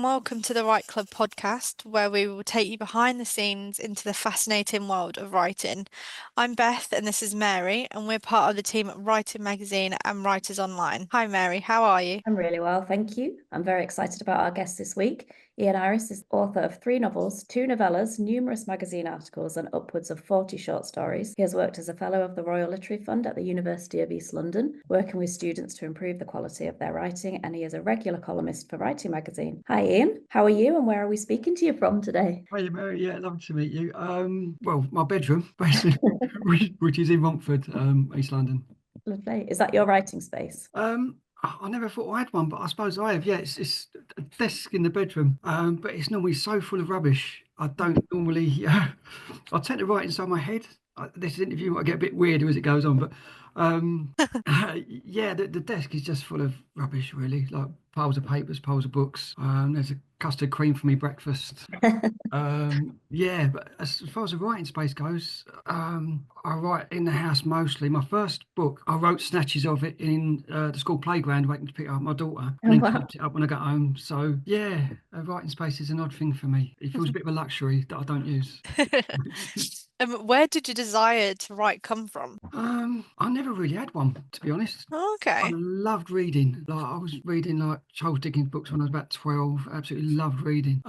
Welcome to the Write Club podcast, where we will take you behind the scenes into the fascinating world of writing. I'm Beth, and this is Mary, and we're part of the team at Writing Magazine and Writers Online. Hi, Mary, how are you? I'm really well, thank you. I'm very excited about our guest this week. Ian Ayris is author of 3 novels, 2 novellas, numerous magazine articles, and upwards of 40 short stories. He has worked as a Fellow of the Royal Literary Fund at the University of East London, working with students to improve the quality of their writing, and he is a regular columnist for Writing Magazine. Hi, Ian. How are you, and where are we speaking to you from today? Hi, Mary. Yeah, lovely to meet you. Well, my bedroom, basically, which is in Romford, East London. Lovely. Is that your writing space? I never thought I had one, but I suppose I have. Yeah, it's a desk in the bedroom, but it's normally so full of rubbish. I don't normally. I tend to write inside my head. This interview might get a bit weird as it goes on, but yeah, the desk is just full of rubbish, really, like piles of papers, piles of books. There's a custard cream for me breakfast. Yeah, but as far as the writing space goes, I write in the house mostly. My first book, I wrote snatches of it in the school playground, waiting to pick up my daughter, and then Wow. typed it up when I got home. So yeah, a writing space is an odd thing for me. It feels a bit of a luxury that I don't use. Where did your desire to write come from? I never really had one, to be honest. I Okay. loved reading. Like I was reading like Charles Dickens books when I was about 12. Absolutely loved reading.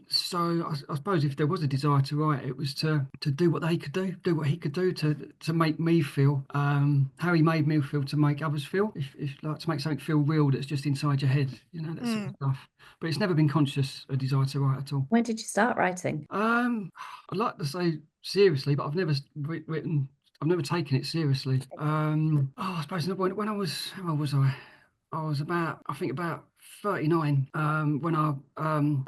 So I suppose if there was a desire to write, it was to do what they could do what he could do to make me feel. How he made me feel to make others feel. If like to make something feel real that's just inside your head, that sort of stuff. But it's never been conscious a desire to write at all. When did you start writing? I'd like to say seriously, but I've never written. I've never taken it seriously. I suppose when I was, how old was I? I was about, I think about 39. When I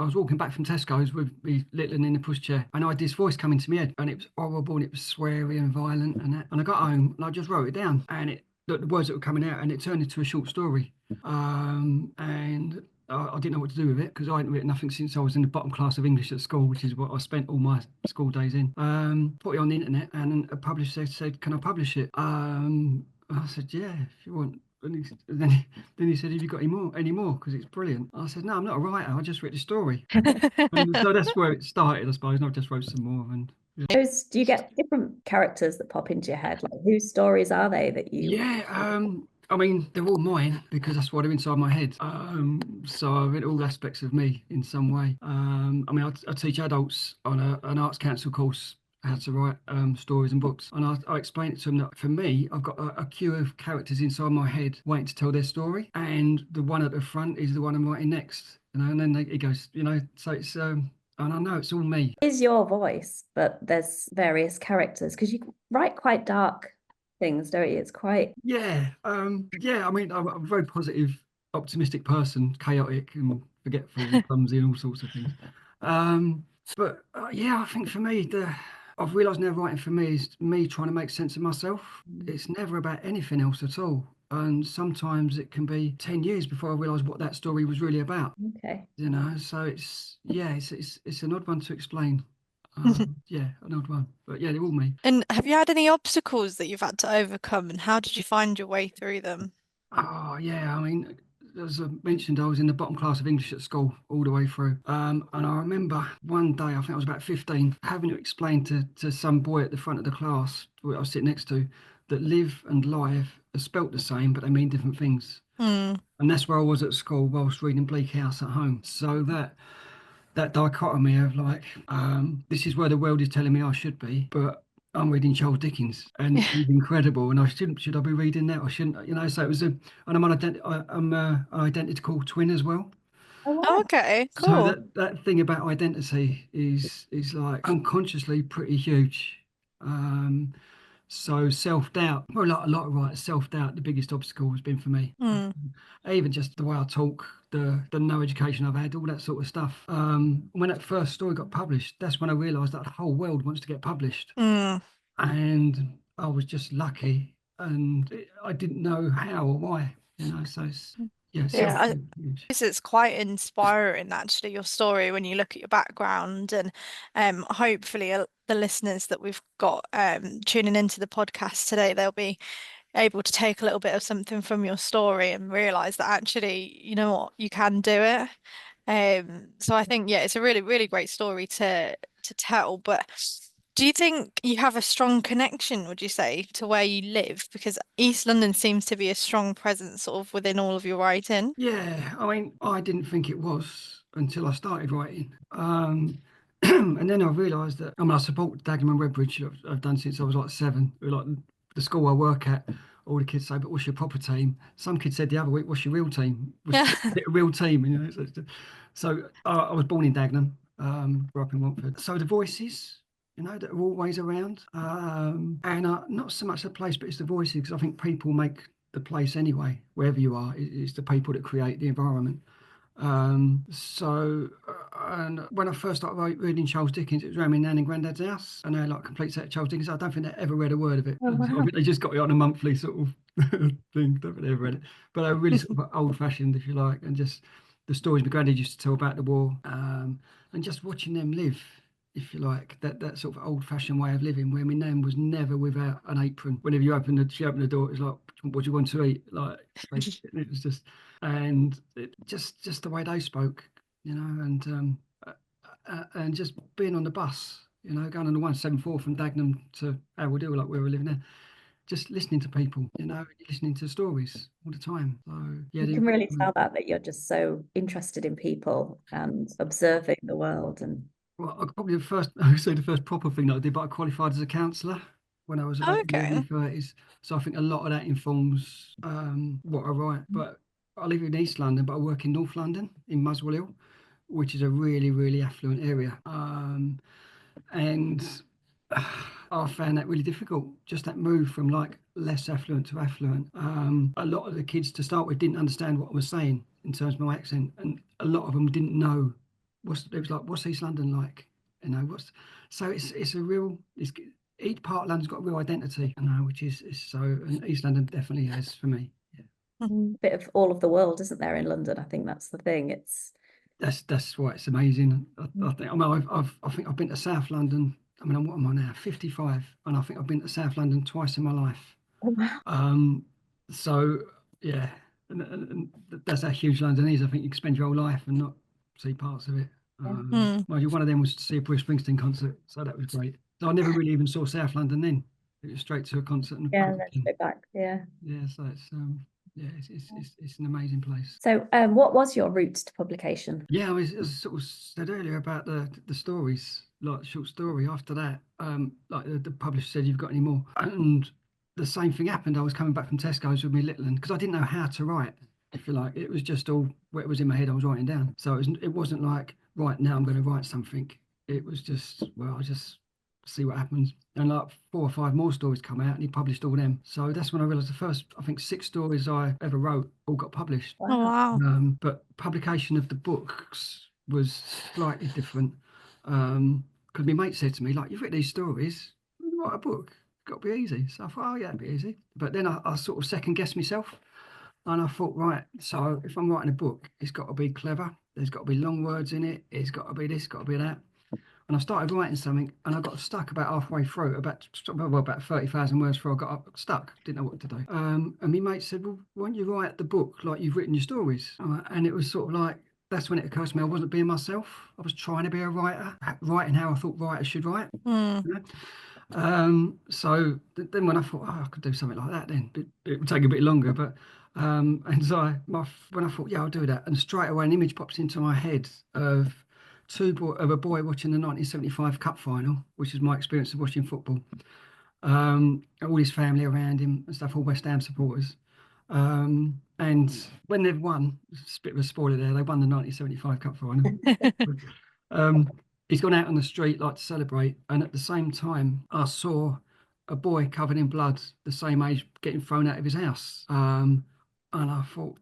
was walking back from Tesco's with me little in the pushchair, and I had this voice coming to my head, and it was horrible, and it was sweary and violent, and that. And I got home, and I just wrote it down, and the words that were coming out, and it turned into a short story. And I didn't know what to do with it because I hadn't written nothing since I was in the bottom class of English at school, which is what I spent all my school days in. Put it on the internet, and a publisher said, "Can I publish it?" I said, "Yeah, if you want." And then he said, "Have you got any more? Because it's brilliant." I said, "No, I'm not a writer. I just wrote the story." And so that's where it started, I suppose. And I just wrote some more. And Do you get different characters that pop into your head? Like, whose stories are they that you? yeah, I mean, they're all mine because that's why they're inside my head. So I've read all aspects of me in some way. I mean, I teach adults on an arts council course how to write stories and books, and I explain it to them that for me, I've got a queue of characters inside my head waiting to tell their story, and the one at the front is the one I'm writing next. And then it goes, so it's and I know it's all me. It is your voice, but there's various characters because you write quite dark things, don't you? It's quite Yeah, yeah. I mean, I'm a very positive, optimistic person, chaotic and forgetful and clumsy and all sorts of things. Um, but yeah, I think for me, I've realised now writing for me is me trying to make sense of myself. It's never about anything else at all. And sometimes it can be 10 years before I realise what that story was really about. okay. So it's an odd one to explain. Yeah, an odd one. But yeah, they're all me. And have you had any obstacles that you've had to overcome, and how did you find your way through them? Oh yeah, I mean, as I mentioned, I was in the bottom class of English at school all the way through. And I remember one day, I think I was about 15, having to explain to some boy at the front of the class, who I was sitting next to, that live and live are spelt the same, but they mean different things. Hmm. And that's where I was at school whilst reading Bleak House at home. So that dichotomy of like, this is where the world is telling me I should be, but I'm reading Charles Dickens and he's incredible, and I shouldn't. Should I be reading that or shouldn't? So it was and I'm an identical twin as well. Oh wow. Okay, So cool. that thing about identity is like unconsciously pretty huge. Um, so self-doubt, well, a lot of writers, self-doubt, the biggest obstacle has been for me. Hmm. Even just the way I talk, the no education I've had, all that sort of stuff. When that first story got published, that's when I realised that the whole world wants to get published, Hmm. and I was just lucky, and I didn't know how or why. So yeah, Yeah, I self-doubt, huge. guess it's quite inspiring actually, your story when you look at your background, and hopefully the listeners that we've got tuning into the podcast today, they'll be able to take a little bit of something from your story and realize that actually, you know what, you can do it. So I think, yeah, it's a really, really great story to tell. But do you think you have a strong connection, would you say, to where you live? Because East London seems to be a strong presence sort of within all of your writing. Yeah, I mean, I didn't think it was until I started writing. And then I realised that, I mean, I support Dagenham and Redbridge. I've done since I was like 7. Like the school I work at, all the kids say, but what's your proper team? Some kids said the other week, what's your real team? Was Yeah. it a real team? You know, so I was born in Dagenham, grew up in Watford. So the voices, you know, that are always around. And not so much the place, but it's the voices, because I think people make the place anyway, wherever you are. It's the people that create the environment. And when I first started reading Charles Dickens, it was around my nan and granddad's house, and they had like a complete set of Charles Dickens. I don't think they ever read a word of it. Oh, And I wow. think they just got it on a monthly sort of thing. Don't think they ever read it, but they were really sort of old-fashioned, if you like, and just the stories my granddad used to tell about the war, and just watching them live, if you like, that sort of old-fashioned way of living, where my nan was never without an apron. Whenever she opened the door, it was like, "What do you want to eat?" Like, it was just, and just the way they spoke, you know, and just being on the bus, you know, going on the 174 from Dagenham to Howard Hill, like where we're living now, just listening to people, you know, listening to stories all the time. So yeah, You can really tell that you're just so interested in people and observing the world. And well, probably I would say the first proper thing that I did, but I qualified as a counsellor when I was about in my Okay. early 30s. So I think a lot of that informs what I write. But I live in East London, but I work in North London, in Muswell Hill, which is a really, really affluent area. And I found that really difficult, just that move from like less affluent to affluent. A lot of the kids to start with didn't understand what I was saying in terms of my accent, and a lot of them didn't know it was like, what's East London like? You know, so it's a real, each part of London's got a real identity, you know, which is so, and East London definitely has for me. Yeah. a bit of all of the world, isn't there, in London? I think that's the thing. It's That's why it's amazing. I think, I mean, I think I've been to South London. I mean, what am I now? 55, and I think I've been to South London twice in my life. oh, wow. So yeah, and that's how huge London is. I think you can spend your whole life and not see parts of it. Yeah. Mind one of them was to see a Bruce Springsteen concert, so that was great. So I never really even saw South London then. It was straight to a concert and a Yeah, pub. and then straight back. Yeah. Yeah, so it's yeah, it's an amazing place. So, what was your route to publication? Yeah, I sort of said earlier about the stories, like the short story. After that, like the publisher said, "You've got any more?" And the same thing happened. I was coming back from Tesco's with my little one because I didn't know how to write. If you like, it was just all what it was in my head. I was writing down, so it wasn't like right now I'm going to write something. It was just, well, I'll just see what happens. And like 4 or 5 more stories come out, and he published all them. So that's when I realised the first, I think, 6 stories I ever wrote all got published. Oh, Wow. wow. But publication of the books was slightly different. Because my mate said to me, like, "You've written these stories, write a book. It's got to be easy." So I thought, oh yeah, it'd be easy. But then I sort of second guessed myself, and I thought, right, so if I'm writing a book, it's got to be clever. There's got to be long words in it. It's got to be this, got to be that. And I started writing something, and I got stuck about halfway through, about 30,000 words before I got stuck. Didn't know what to do. And my mate said, "Well, why don't you write the book like you've written your stories?" And it was sort of like, that's when it occurred to me I wasn't being myself. I was trying to be a writer, writing how I thought writers should write. Mm. You know? So then when I thought, oh, I could do something like that, then it would take a bit longer. But and so when I thought, yeah, I'll do that, and straight away an image pops into my head of a boy watching the 1975 Cup final, which is my experience of watching football. All his family around him and stuff, all West Ham supporters. And when they've won, it's a bit of a spoiler there, they won the 1975 Cup final. um, he's gone out on the street like to celebrate, and at the same time, I saw a boy covered in blood, the same age, getting thrown out of his house. And I thought,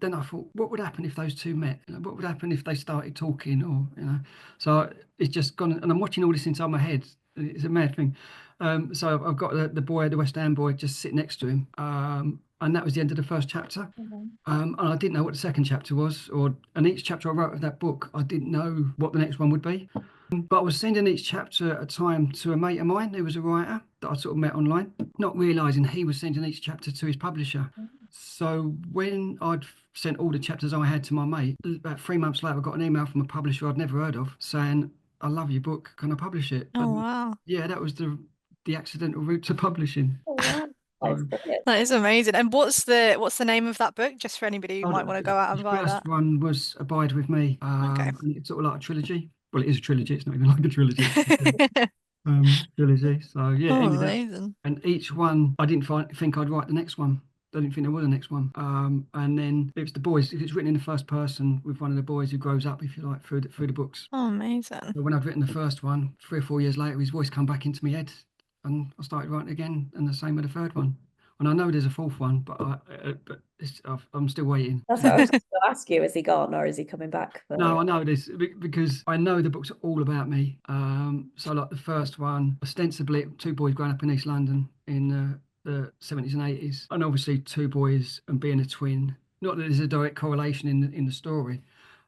what would happen if those two met? You know, what would happen if they started talking, or you know? So it's just gone, and I'm watching all this inside my head. It's a mad thing. So I've got the boy, the West Ham boy, just sitting next to him, and that was the end of the first chapter. And I didn't know what the second chapter was, and each chapter I wrote of that book, I didn't know what the next one would be. But I was sending each chapter at a time to a mate of mine who was a writer that I sort of met online, not realising he was sending each chapter to his publisher. So when I'd sent all the chapters I had to my mate, about 3 months later, I got an email from a publisher I'd never heard of saying, "I love your book. Can I publish it?" Oh, And wow. yeah, that was the accidental route to publishing. Oh, wow. That's So, brilliant. That is amazing. And what's the name of that book, just for anybody who oh, might want to go out the and buy first that? one was Abide with Me, Okay. and it's sort of like a trilogy. Well, it is a trilogy. It's not even like a trilogy. It's trilogy. So yeah, it Oh, ended up, amazing. and each one I didn't think I'd write the next one. I didn't think there was a next one. And then it was the boys. It's written in the first person with one of the boys who grows up, if you like, through the books. Oh, amazing. So when I'd written the first one, 3 or 4 years later, his voice come back into my head, and I started writing again, and the same with the third one. And I know there's a fourth one, but I'm still waiting. That's what I was just going to ask you. Is he gone or is he coming back No, for? I know this because I know the books are all about me. So like the first one, ostensibly two boys growing up in East London in the 70s and 80s, and obviously two boys and being a twin. Not that there's a direct correlation in the story.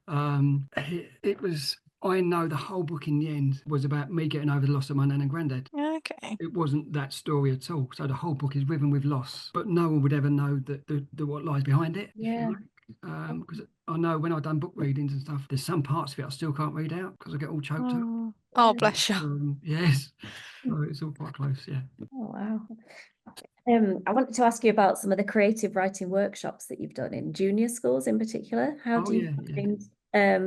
It was. I know the whole book in the end was about me getting over the loss of my nan and granddad. Okay. It wasn't that story at all. So the whole book is riven with loss, but no one would ever know the what lies behind it, if you Yeah. like. Because I know when I've done book readings and stuff, there's some parts of it I still can't read out because I get all choked up. Oh, oh, bless you. Yes, so it's all quite close. Yeah. Oh, wow. I wanted to ask you about some of the creative writing workshops that you've done in junior schools in particular. How Oh do you yeah, yeah. find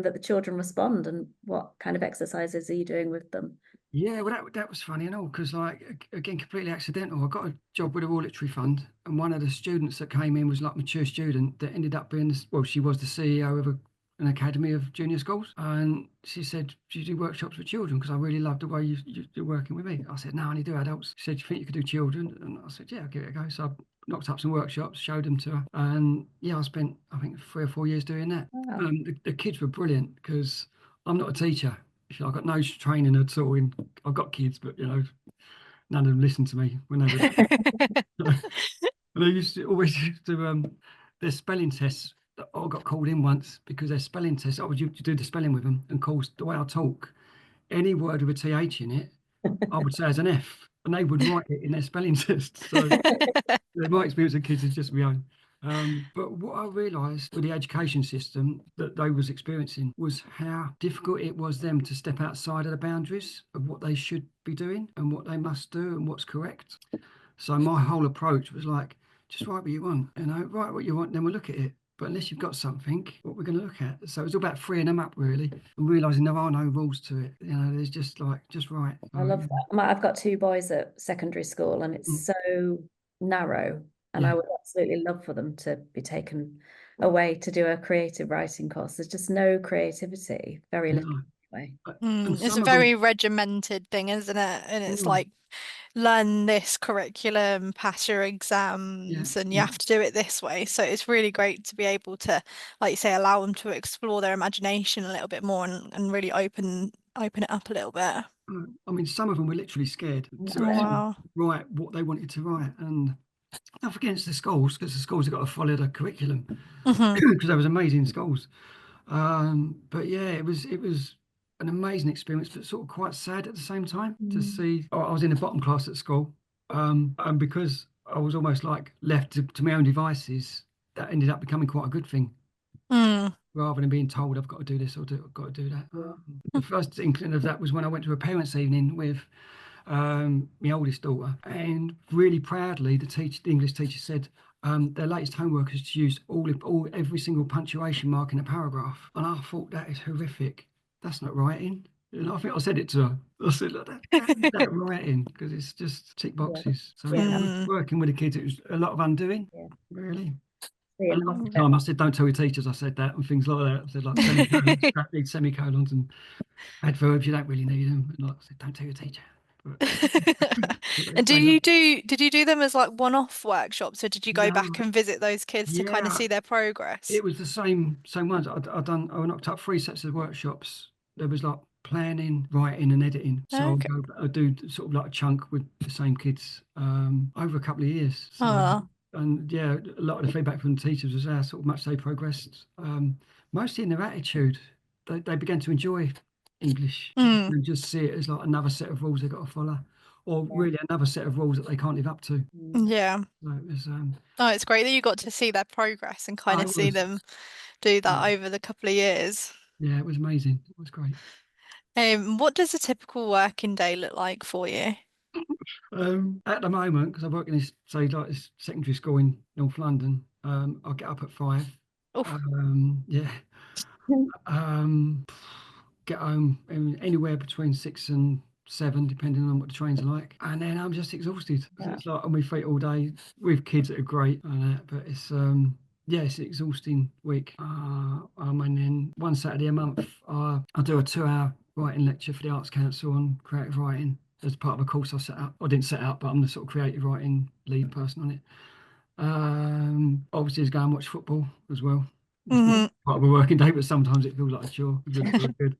that the children respond, and what kind of exercises are you doing with them? Yeah, well, that was funny and all because, like, again, completely accidental. I got a job with a Royal Literary Fund, and one of the students that came in was like a mature student that ended up being, well, she was the CEO of an academy of junior schools, and she said, "Do you do workshops with children? Because I really love the way you're working with me." I said, "No, I only do adults." She said, "Do you think you could do children?" And I said, "Yeah, I'll give it a go." So I knocked up some workshops, showed them to her, and yeah, I spent I think 3 or 4 years doing that. Wow. The kids were brilliant because I'm not a teacher. I've got no training at all in. I've got kids, but none of them listen to me when they were. And they always used to their spelling tests. I got called in once because their spelling tests. I was used to do the spelling with them, and of course the way I talk, any word with a th in it, I would say as an F, and they would write it in their spelling test. So my experience of kids is just my own. But what I realised with the education system that they was experiencing was how difficult it was them to step outside of the boundaries of what they should be doing and what they must do and what's correct. So my whole approach was like, just write what you want, write what you want, then we'll look at it. But unless you've got something, what we're going to look at. So it's all about freeing them up really and realising there are no rules to it. There's just like, just write. I love that. I've got two boys at secondary school, and it's so narrow. And I Yeah. would absolutely love for them to be taken away to do a creative writing course. There's just no creativity, very little No. anyway. And It's a some of very them, regimented thing, isn't it? And it's mm, like learn this curriculum, pass your yeah, exams, and you yeah. have to do it this way. So it's really great to be able to, like you say, allow them to explore their imagination a little bit more and really open it up a little bit. I mean, some of them were literally scared to Oh, actually wow. write what they wanted to write. And nothing against the schools, because the schools have got to follow the curriculum, Hmm. because they was amazing schools. But yeah, it was an amazing experience, but sort of quite sad at the same time to see. I was in the bottom class at school, and because I was almost like left to my own devices, that ended up becoming quite a good thing Mm. rather than being told I've got to do this or I've got to do that. Yeah. The first inkling of that was when I went to a parents' evening with my oldest daughter, and really proudly, the English teacher said their latest homework is to use every single punctuation mark in a paragraph, and I thought that is horrific. That's not writing. I think I said it to her. I said, "Look, that is that writing because it's just tick Yeah. boxes." So Yeah. yeah, Mm. working with the kids, it was a lot of undoing, Yeah. really. Yeah. And half the time I said, "Don't tell your teachers I said that," and things like that. I said like semicolons, scrap need semicolons and adverbs, you don't really need them. And like I said, "Don't tell your teacher." But, And they love. did you do them as like one-off workshops, or did you go back No, and visit those kids to kind of yeah, see their progress? it was the same ones. I knocked up 3 sets of workshops. There was like planning, writing, and editing. So Okay. I do sort of like a chunk with the same kids over a couple of years. So Oh. and yeah, a lot of the feedback from the teachers was how sort of much they progressed. Mostly in their attitude. They began to enjoy English Mm. and just see it as like another set of rules they've got to follow. or really another set of rules that they can't live up to. Yeah. So it was, Oh, it's great that you got to see their progress and kind oh, of it see was, them do that yeah, over the couple of years. yeah, it was amazing. It was great. What does a typical working day look like for you? At the moment, because I work in this, say, like this secondary school in North London, I get up at 5. Oh, Yeah. Um, get home anywhere between 6 and 7, depending on what the trains are like, and then I'm just exhausted. Yeah. It's like on my feet all day with kids that are great and that, but it's yeah, it's an exhausting week. And then one Saturday a month, I do a 2-hour writing lecture for the Arts Council on creative writing as part of a course I set up. I didn't set up, but I'm the sort of creative writing lead person on it. Obviously, is go and watch football as well. It's not hmm part of a working day, but sometimes it feels like a chore. It doesn't feel good.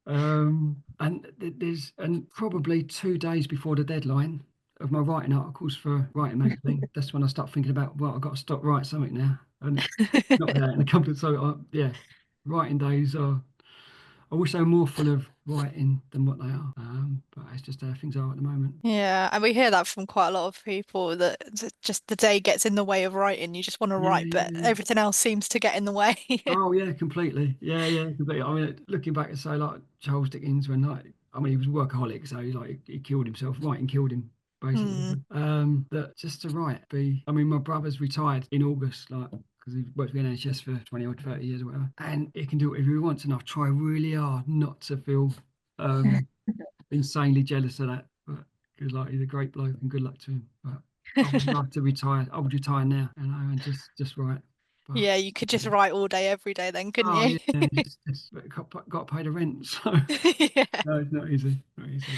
And there's probably 2 days before the deadline of my writing articles for Writing Magazine. That's when I start thinking about, well, I've got to stop writing something now, and it's not there in the company. So yeah, writing days are. I wish they were more full of writing than what they are. But it's just how things are at the moment. Yeah, and we hear that from quite a lot of people that just the day gets in the way of writing. You just want to Yeah, write, yeah, but yeah. everything else seems to get in the way. Oh yeah, completely. Yeah, yeah, completely. I mean, looking back at say like Charles Dickens, when like, I mean, he was a workaholic, so he killed himself. Writing killed him, basically. Mm. That just to write, be. I mean, my brother's retired in August, like because he worked for the NHS for 20 or 30 years or whatever, and he can do whatever he wants. And I've tried really hard not to feel insanely jealous of that, but because like he's a great bloke and good luck to him. But I would love to retire. I would retire now, and just write. But Yeah, you could just write all day, every day then, couldn't oh you? yeah, just got to pay the rent, so Yeah. no, it's not easy. Not easy.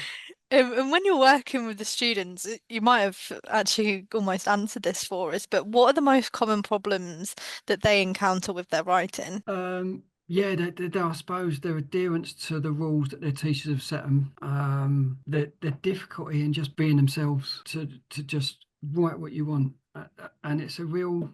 And when you're working with the students, you might have actually almost answered this for us, but what are the most common problems that they encounter with their writing? Yeah, I suppose their adherence to the rules that their teachers have set them. The difficulty in just being themselves to just write what you want, and it's a real,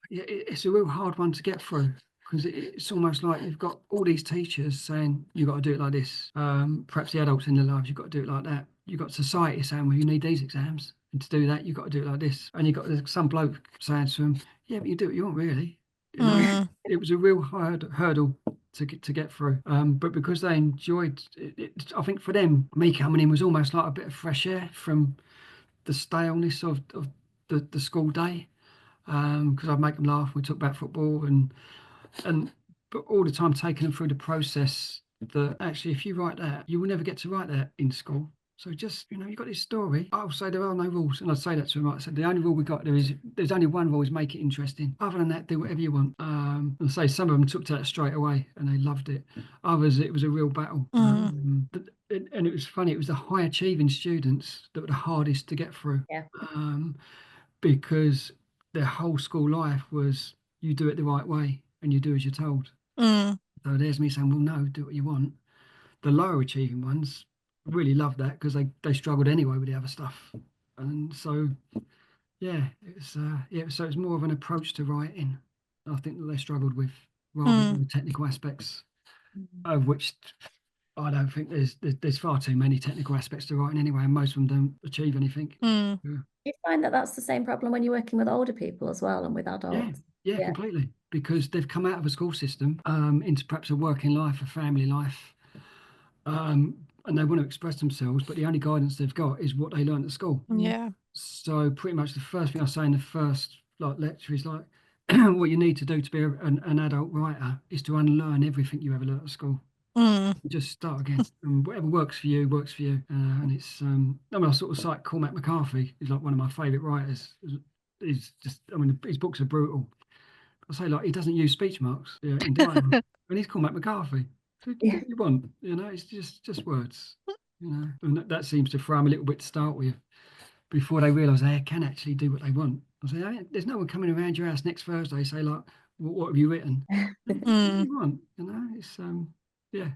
yeah, it's a real hard one to get through. Because it's almost like you've got all these teachers saying you've got to do it like this. Perhaps the adults in their lives, you've got to do it like that. You've got society saying, well, you need these exams. And to do that, you've got to do it like this. And you've got some bloke saying to them, yeah, but you do what you want, really. You know, Mm, it was a real hurdle to get through. But because they enjoyed I think for them, me coming in was almost like a bit of fresh air from the staleness of the school day. Because I'd make them laugh. We talk about football and but all the time taking them through the process that actually if you write that you will never get to write that in school, so just you've got this story. I'll say there are no rules, and I'd say that to them. I said the only rule we got there's only one rule, is make it interesting. Other than that, do whatever you want. And say some of them took to that straight away and they loved it. Others, it was a real battle. mm, And it was funny, it was the high achieving students that were the hardest to get through. Yeah. um, because their whole school life was you do it the right way and you do as you're told. mm, So there's me saying, well, no, do what you want. The lower achieving ones really loved that because they struggled anyway with the other stuff. And so, yeah, so it's more of an approach to writing, I think, that they struggled with rather than mm, the technical aspects, Mm. of which I don't think there's far too many technical aspects to writing anyway, and most of them don't achieve anything. mm, Yeah. Do you find that that's the same problem when you're working with older people as well and with Yeah, adults? yeah, Yeah. completely. Because they've come out of a school system into perhaps a working life, a family life, and they want to express themselves, but the only guidance they've got is what they learned at school. Mm. yeah. So pretty much the first thing I say in the first lecture is like, what you need to do to be an adult writer is to unlearn everything you ever learned at school. Mm, Just start again, and whatever works for you works for you. And it's I mean, I sort of cite Cormac McCarthy. He's like one of my favourite writers. He's just, I mean, his books are brutal. I say like he doesn't use speech marks, in dialogue, and he's Cormac McCarthy. So do Yeah. what you want, it's just words, and that seems to throw them a little bit to start with before they realise they can actually do what they want. I say, there's no one coming around your house next Thursday say like, what have you written? Do what mm, you want, it's yeah.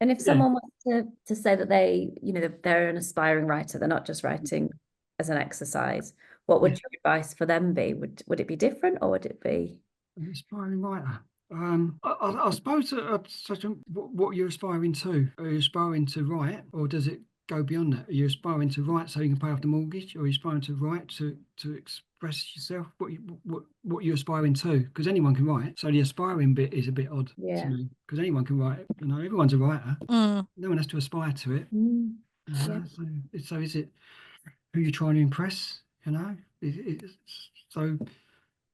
And if Yeah, someone wants to say that they're an aspiring writer, they're not just writing as an exercise, what would yeah. your advice for them be? Would it be different, or would it be? An aspiring writer. I suppose such what you're aspiring to. Are you aspiring to write, or does it go beyond that? Are you aspiring to write so you can pay off the mortgage, or are you aspiring to write to express yourself? What you're aspiring to? Because anyone can write. So the aspiring bit is a bit odd to me, because anyone can write. You know, everyone's a writer. No one has to aspire to it. Yeah. So is it who you're trying to impress? You know, so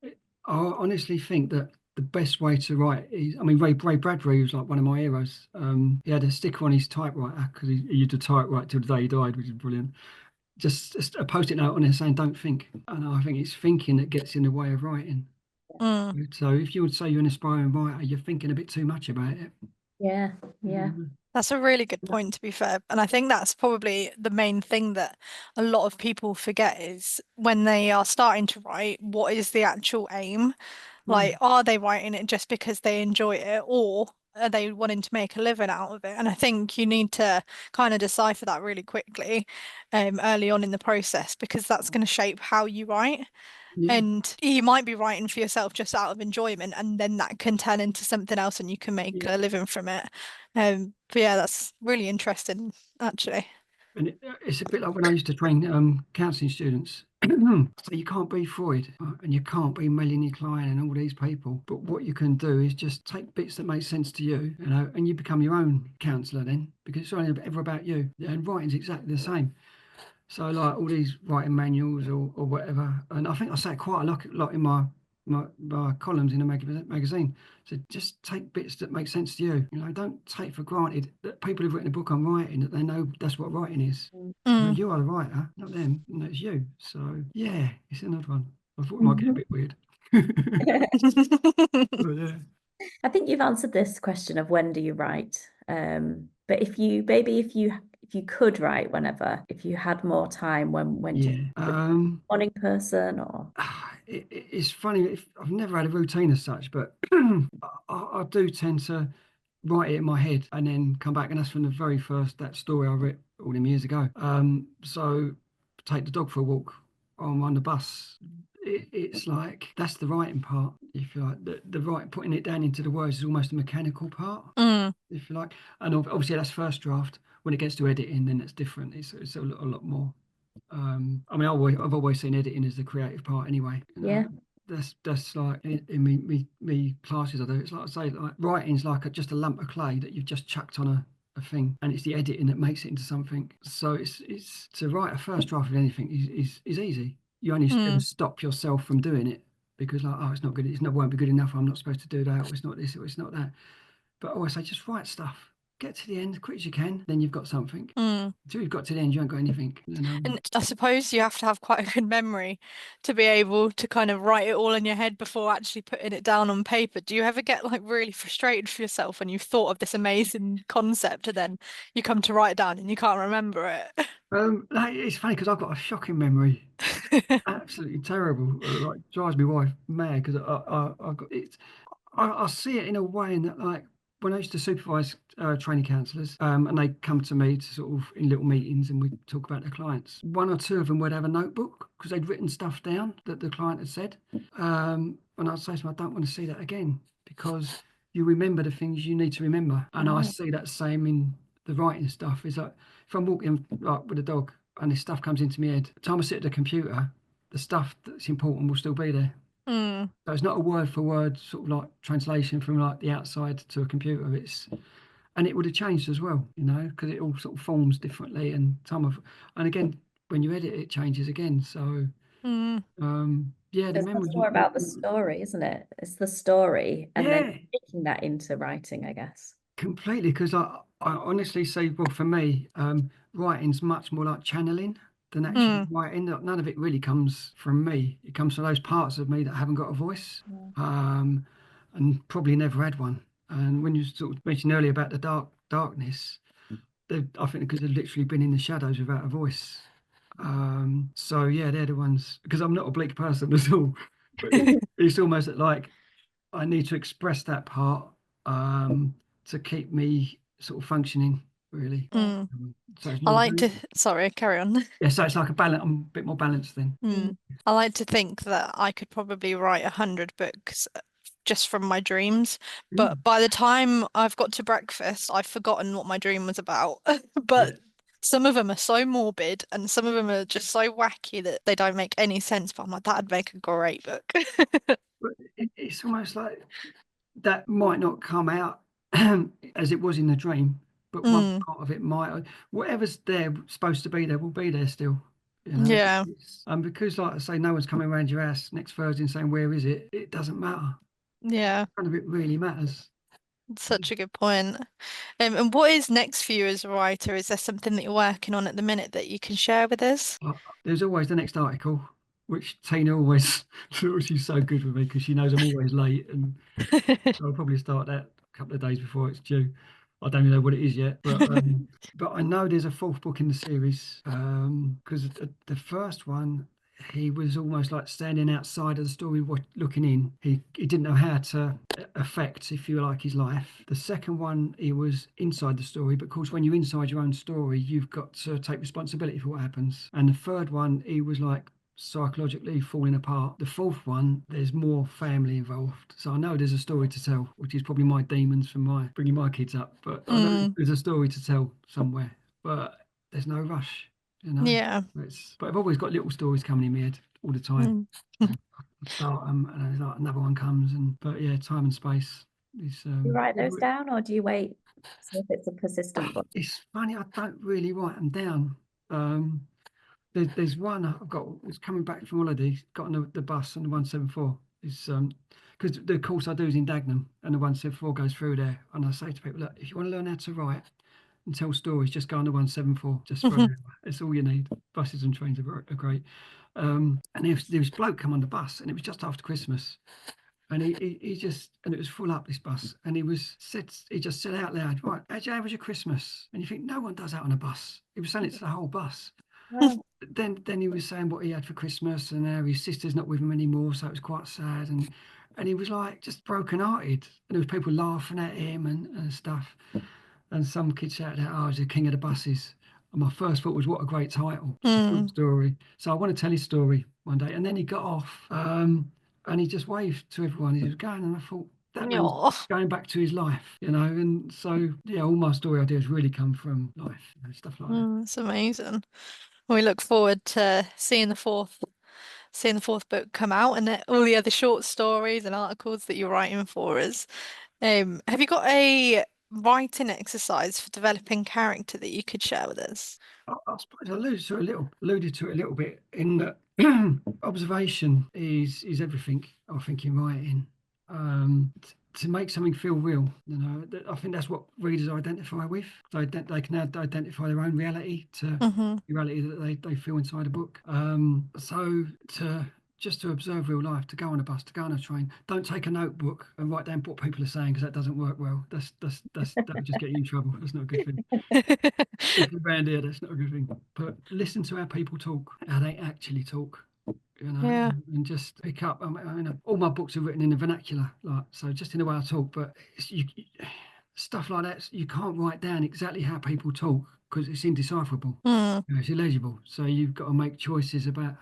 I honestly think that the best way to write is, I mean, Ray Bradbury was like one of my heroes. He had a sticker on his typewriter because he used to typewrite till the day he died, which is brilliant. Just a post-it note on there saying, "Don't think." And I think it's thinking that gets in the way of writing. So if you would say you're an aspiring writer, you're thinking a bit too much about it. Yeah. That's a really good point, to be fair. And I think that's probably the main thing that a lot of people forget is when they are starting to write, what is the actual aim? Like, are they writing it just because they enjoy it, or are they wanting to make a living out of it? And I think you need to kind of decipher that really quickly, early on in the process, because that's going to shape how you write. Yeah. And you might be writing for yourself just out of enjoyment, and then that can turn into something else and you can make Yeah. a living from it. But yeah, that's really interesting, actually. And it's a bit like when I used to train counselling students. So you can't be Freud, and you can't be Melanie Klein and all these people. But what you can do is just take bits that make sense to you, you know, and you become your own counsellor then, because it's only ever about you. Yeah, and writing's exactly the same. So like all these writing manuals or whatever, and I think I say it quite a lot in my columns in the magazine. So just take bits that make sense to you. You know, don't take for granted that people who've written a book on writing that they know that's what writing is. No, you are the writer, not them. No, it's you. So yeah, it's an odd one. I thought it might get a bit weird. But yeah. I think you've answered this question of when do you write. But if you could write whenever, if you had more time, when do you Yeah. morning person or It's funny. I've never had a routine as such, but I do tend to write it in my head and then come back, and that's from the very first that story I wrote all them years ago. So take the dog for a walk on the bus. It's like that's the writing part, if you like. The writing, putting it down into the words, is almost a mechanical part, if you like. And obviously that's first draft. When it gets to editing, then it's different. It's a lot more. I mean, I've always seen editing as the creative part anyway. You know? Yeah. That's like in me classes I do. It's like I say, like writing's like just a lump of clay that you've just chucked on a thing, and it's the editing that makes it into something. So it's to write a first draft of anything is easy. You only ever stop yourself from doing it because like, oh, it's not good. Won't be good enough. I'm not supposed to do that. Or it's not this. Or it's not that. But I always say, just write stuff. Get to the end as quick as you can. Then you've got something. Until you've got to the end, you haven't got anything. You know? And I suppose you have to have quite a good memory to be able to kind of write it all in your head before actually putting it down on paper. Do you ever get like really frustrated for yourself when you've thought of this amazing concept and then you come to write it down and you can't remember it? Like, it's funny because I've got a shocking memory. Absolutely terrible. Like drives my wife mad because I've got it. I see it in a way in that, like, when I used to supervise training counsellors, and they come to me to sort of in little meetings and we talk about their clients. One or two of them would have a notebook because they'd written stuff down that the client had said. And I'd say to them, I don't want to see that again because you remember the things you need to remember. And I see that same in the writing stuff. Is like if I'm walking like with a dog and this stuff comes into my head, the time I sit at the computer, the stuff that's important will still be there. So it's not a word for word sort of like translation from like the outside to a computer. And it would have changed as well, you know, because it all sort of forms differently and and again when you edit it changes again. So yeah, the It's memories. more about the story, isn't it? It's the story and then Yeah, taking that into writing, I guess. completely. Because I honestly say, well, for me, writing's much more like channeling than actually writing. None of it really comes from me. It comes from those parts of me that haven't got a voice, and probably never had one. And when you sort of mentioned earlier about the darkness, I think because they've literally been in the shadows without a voice. So yeah, they're the ones. Because I'm not a bleak person at all, but it's almost like I need to express that part to keep me sort of functioning, really. So it's I more like to, sorry, carry on. yeah. So it's like a balance. I'm a bit more balanced then. I like to think that I could probably write 100 books just from my dreams, but Mm. by the time I've got to breakfast, I've forgotten what my dream was about. Yeah. But Some of them are so morbid and some of them are just so wacky that they don't make any sense. But I'm like, that'd make a great book. But it's almost like that might not come out as it was in the dream, but one Mm, part of it might. Whatever's there supposed to be there will be there still. yeah, And because, like I say, no one's coming around your house next Thursday and saying, "Where is it?" It doesn't matter. yeah. None of it really matters. Such a good point. And what is next for you as a writer? Is there something that you're working on at the minute that you can share with us? There's always the next article, which Tina always, she's so good with me because she knows I'm always late, and so I'll probably start that a couple of days before it's due. I don't even know what it is yet, but I know there's a fourth book in the series because the first one, he was almost like standing outside of the story, looking in. He didn't know how to affect, if you like, his life. The second one, he was inside the story, but of course, when you're inside your own story, you've got to take responsibility for what happens. And the third one, he was like psychologically falling apart. The fourth one, there's more family involved. So I know there's a story to tell, which is probably my demons from my bringing my kids up. But I know Mm, there's a story to tell somewhere. But there's no rush, you know. yeah. But I've always got little stories coming in my head all the time. Mm. I start them, and there's like another one comes, but yeah, time and space is. Do you write those down or do you wait? So if it's a persistent book. It's funny. I don't really write them down. Um, there's one I've got. It's coming back from holiday. Got on the bus on the 174. It's because the course I do is in Dagenham, and the 174 goes through there. And I say to people, look, if you want to learn how to write and tell stories, just go on the 174 just for an hour. It's all you need. Buses and trains are great. And there was bloke come on the bus, and it was just after Christmas. And he just, and it was full up, this bus. And he just said out loud, right, how'd you have your Christmas? And you think, no one does that on a bus. He was saying it to the whole bus. Wow. Then he was saying what he had for Christmas, and now his sister's not with him anymore, so it was quite sad. And he was like just broken-hearted. And there was people laughing at him and stuff. And some kids shouted out, oh, he's the king of the buses. And my first thought was, what a great title, short Mm. story. So I want to tell his story one day. And then he got off, and he just waved to everyone. He was going, and I thought that means Aw. going back to his life, you know. And so, yeah, all my story ideas really come from life, stuff like that. It's amazing. We look forward to seeing the fourth book come out and all the other short stories and articles that you're writing for us. Have you got a writing exercise for developing character that you could share with us? I suppose I alluded to it a little bit in that observation is everything, I think, in writing. To make something feel real, you know, I think that's what readers identify with. They can identify their own reality to Hmm. the reality that they feel inside a book. So to observe real life, to go on a bus, to go on a train, don't take a notebook and write down what people are saying because that doesn't work well. That would just get you in trouble. That's not a good thing. Especially around here, that's not a good thing. But listen to how people talk, how they actually talk, you know, Yeah. and just pick up. I mean, all my books are written in the vernacular, like so, just in the way I talk. But stuff like that, you can't write down exactly how people talk because it's indecipherable. Mm. You know, it's illegible. So you've got to make choices about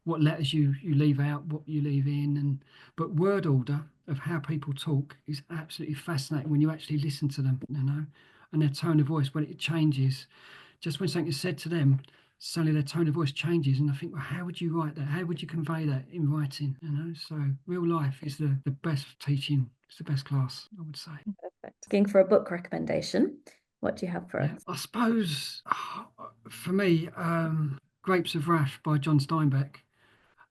what letters you leave out, what you leave in, but word order of how people talk is absolutely fascinating when you actually listen to them, you know, and their tone of voice when it changes. Just when something is said to them, suddenly their tone of voice changes, and I think, well, how would you write that? How would you convey that in writing? You know, so real life is the best teaching. It's the best class, I would say. Perfect. Looking for a book recommendation. What do you have for Yeah, us? I suppose for me, Grapes of Wrath by John Steinbeck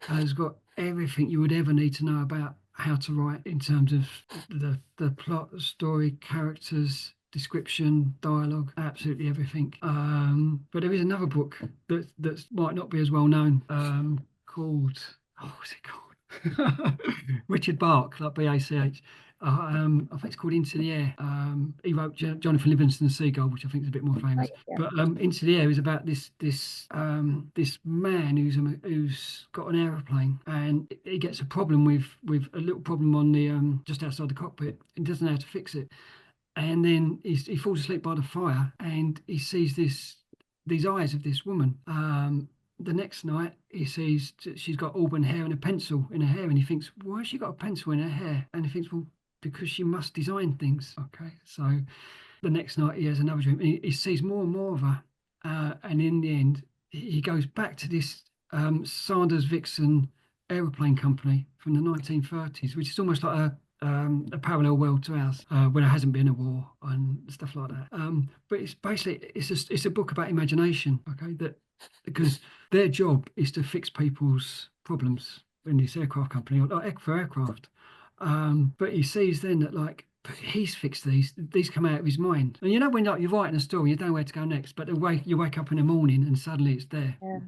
has got everything you would ever need to know about how to write in terms of the plot, the story, characters, description, dialogue, absolutely everything. But there is another book that might not be as well known, called, what's it called? Richard Bach, like Bach. I think it's called Into the Air. He wrote Jonathan Livingston's Seagull, which I think is a bit more famous. Yeah. But Into the Air is about this man who's got an aeroplane, and he gets a problem with a little problem on the just outside the cockpit, and doesn't know how to fix it. And then he falls asleep by the fire, and he sees these eyes of this woman. The next night, he sees she's got auburn hair and a pencil in her hair, and he thinks, why has she got a pencil in her hair? And he thinks, well, because she must design things. Okay, so the next night he has another dream, and he sees more and more of her, and in the end, he goes back to this Sanders Vixen aeroplane company from the 1930s, which is almost like a parallel world to ours, where there hasn't been a war and stuff like that. But it's basically it's a book about imagination, okay? That because their job is to fix people's problems in this aircraft company or for aircraft. But he sees then that like he's fixed these come out of his mind. And you know when like you're writing a story, you don't know where to go next, but you wake up in the morning and suddenly it's there. Yeah.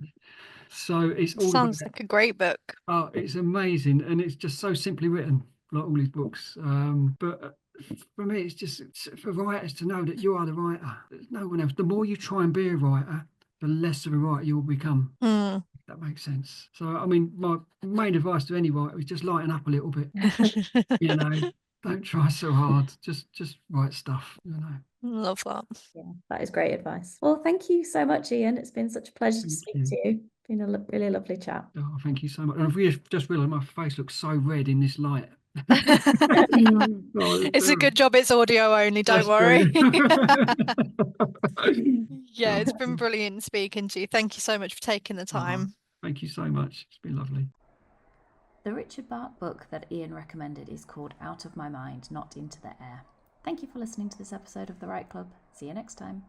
So it's all about Sounds like a great book. oh, it's amazing and it's just so simply written, like all his books. But for me, it's for writers to know that you are the writer. There's no one else. The more you try and be a writer, the less of a writer you will become. Hmm. If that makes sense. So I mean, my main advice to any writer is just lighten up a little bit. You know, don't try so hard. Just write stuff. You know. Love that. Yeah, that is great advice. Well, thank you so much, Ian. It's been such a pleasure to Thank speak you. to you. It's been a really lovely chat. Oh, thank you so much. And I've just realised my face looks so red in this light. Oh, It's a good job it's audio only, don't that's worry. true. Yeah, Oh, it's been brilliant speaking to you. Thank you so much for taking the oh, time. thank you so much. It's been lovely. The Richard Bart book that Ian recommended is called Out of My Mind, Not Into the Air. Thank you for listening to this episode of The Write Club. See you next time.